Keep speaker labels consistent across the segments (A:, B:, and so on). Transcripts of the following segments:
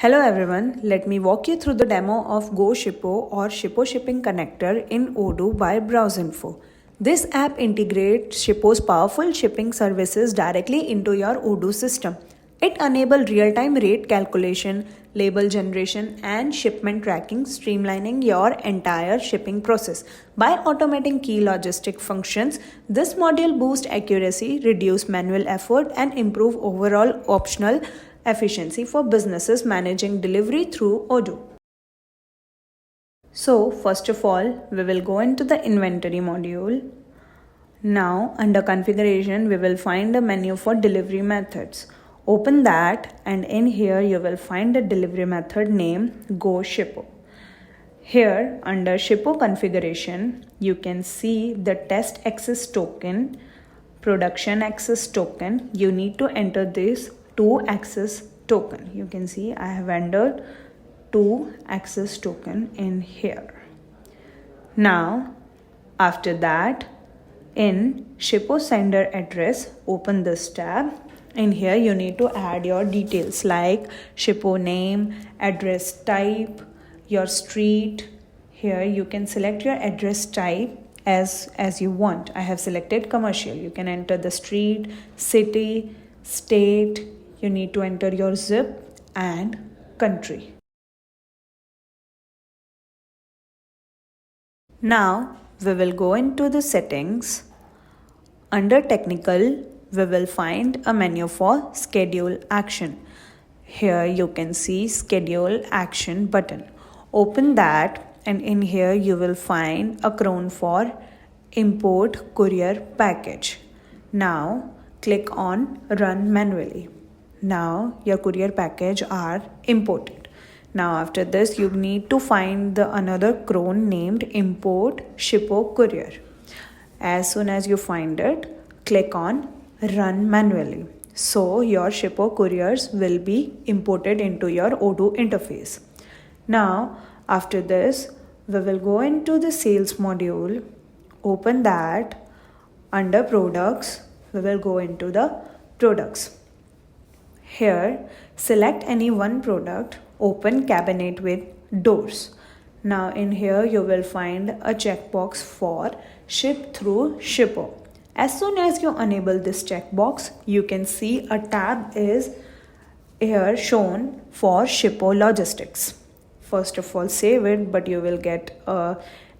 A: Hello everyone, let me walk you through the demo of GoShippo or Shippo Shipping Connector in Odoo by BrowseInfo. This app integrates Shippo's powerful shipping services directly into your Odoo system. It enables real-time rate calculation, label generation, and shipment tracking, streamlining your entire shipping process. By automating key logistic functions, this module boosts accuracy, reduce manual effort, and improve overall optional efficiency for businesses managing delivery through Odoo. So first of all, we will go into the inventory module. Now under configuration, we will find a menu for delivery methods. Open that, and in here you will find a delivery method name GoShippo. Here under Shippo configuration, you can see the test access token, production access token. You need to enter this 2 access token. You can see I have entered 2 access token in here. Now after that, in Shippo sender address, open this tab. In here you need to add your details like Shippo name, address type, your street. Here you can select your address type as you want. I have selected commercial. You can enter the street, city, state. You need to enter your zip and country. Now we will go into the settings. Under technical, we will find a menu for schedule action. Here you can see schedule action button. Open that, and in here you will find a cron for import courier package. Now click on run manually. Now your courier package are imported. Now after this you need to find the another cron named import Shippo courier. As soon as you find it, click on run manually. So your Shippo couriers will be imported into your Odoo interface. Now after this, we will go into the sales module. Open that. Under products, we will go into the products. Here, select any one product, open cabinet with doors. Now in here you will find a checkbox for ship through Shippo. As soon as you enable this checkbox, you can see a tab is here shown for Shippo logistics. First of all, save it, but you will get a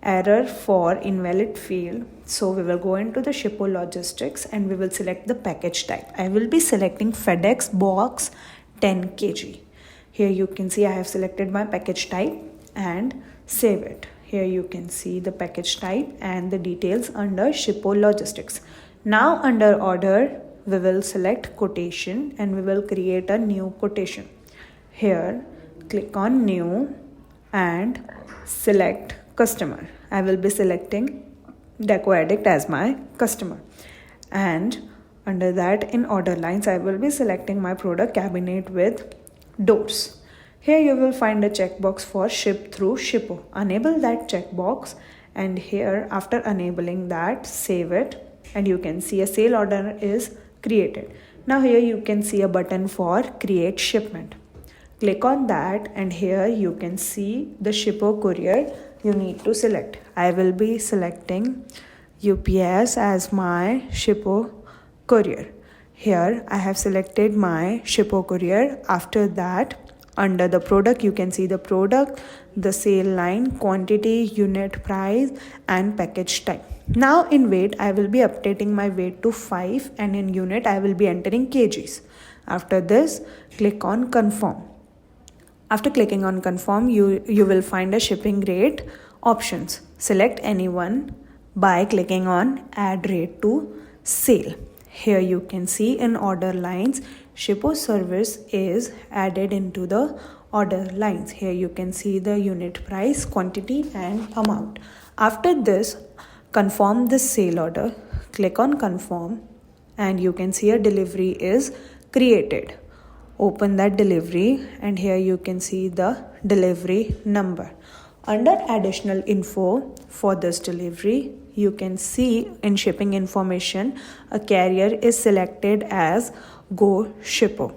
A: error for invalid field. So we will go into the Shippo logistics and we will select the package type. I will be selecting FedEx box 10 kg. Here you can see I have selected my package type and save it. Here you can see the package type and the details under Shippo logistics. Now under order, we will select quotation and we will create a new quotation. Here click on new and select customer. I will be selecting Deco Addict as my customer, and under that in order lines I will be selecting my product cabinet with doors. Here you will find a checkbox for ship through Shippo. Enable that checkbox, and here after enabling that, save it, and you can see a sale order is created. Now here you can see a button for create shipment. Click on that, and here you can see the Shippo courier you need to select. I will be selecting UPS as my Shippo courier. Here I have selected my Shippo courier. After that, under the product you can see the product, the sale line, quantity, unit price, and package type. Now in weight I will be updating my weight to 5, and in unit I will be entering kgs. After this, click on confirm. After clicking on confirm, you will find a shipping rate options. Select any one by clicking on add rate to sale. Here you can see in order lines, Shippo service is added into the order lines. Here you can see the unit price, quantity, and amount. After this, confirm the sale order. Click on confirm, and you can see a delivery is created. Open that delivery, and here you can see the delivery number. Under additional info for this delivery, you can see in shipping information a carrier is selected as GoShippo,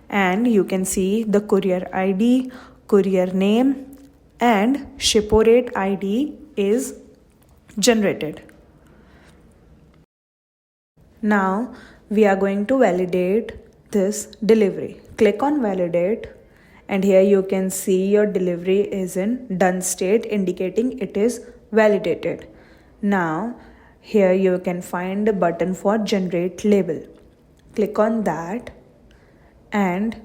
A: and you can see the courier ID, courier name, and Shippo rate ID is generated. Now we are going to validate this delivery. Click on validate, and here you can see your delivery is in done state, indicating it is validated. Now here you can find a button for generate label. Click on that, and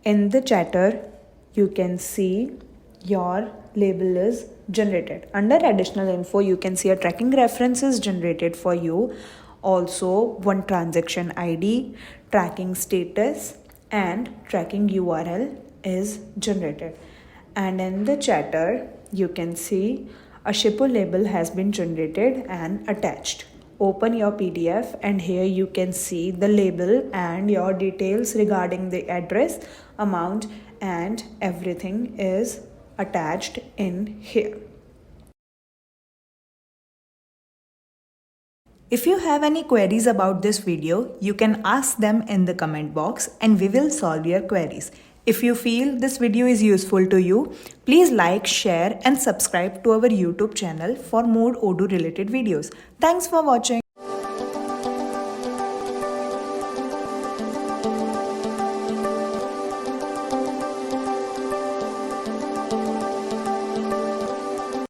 A: in the chatter you can see your label is generated. Under additional info you can see a tracking reference is generated for you, also one transaction ID, tracking status, and tracking URL is generated. And in the chatter you can see a Shippo label has been generated and attached. Open your PDF, and here you can see the label and your details regarding the address, amount, and everything is attached in here. If you have any queries about this video, you can ask them in the comment box and we will solve your queries. If you feel this video is useful to you, please like, share and subscribe to our YouTube channel for more Odoo related videos. Thanks for watching.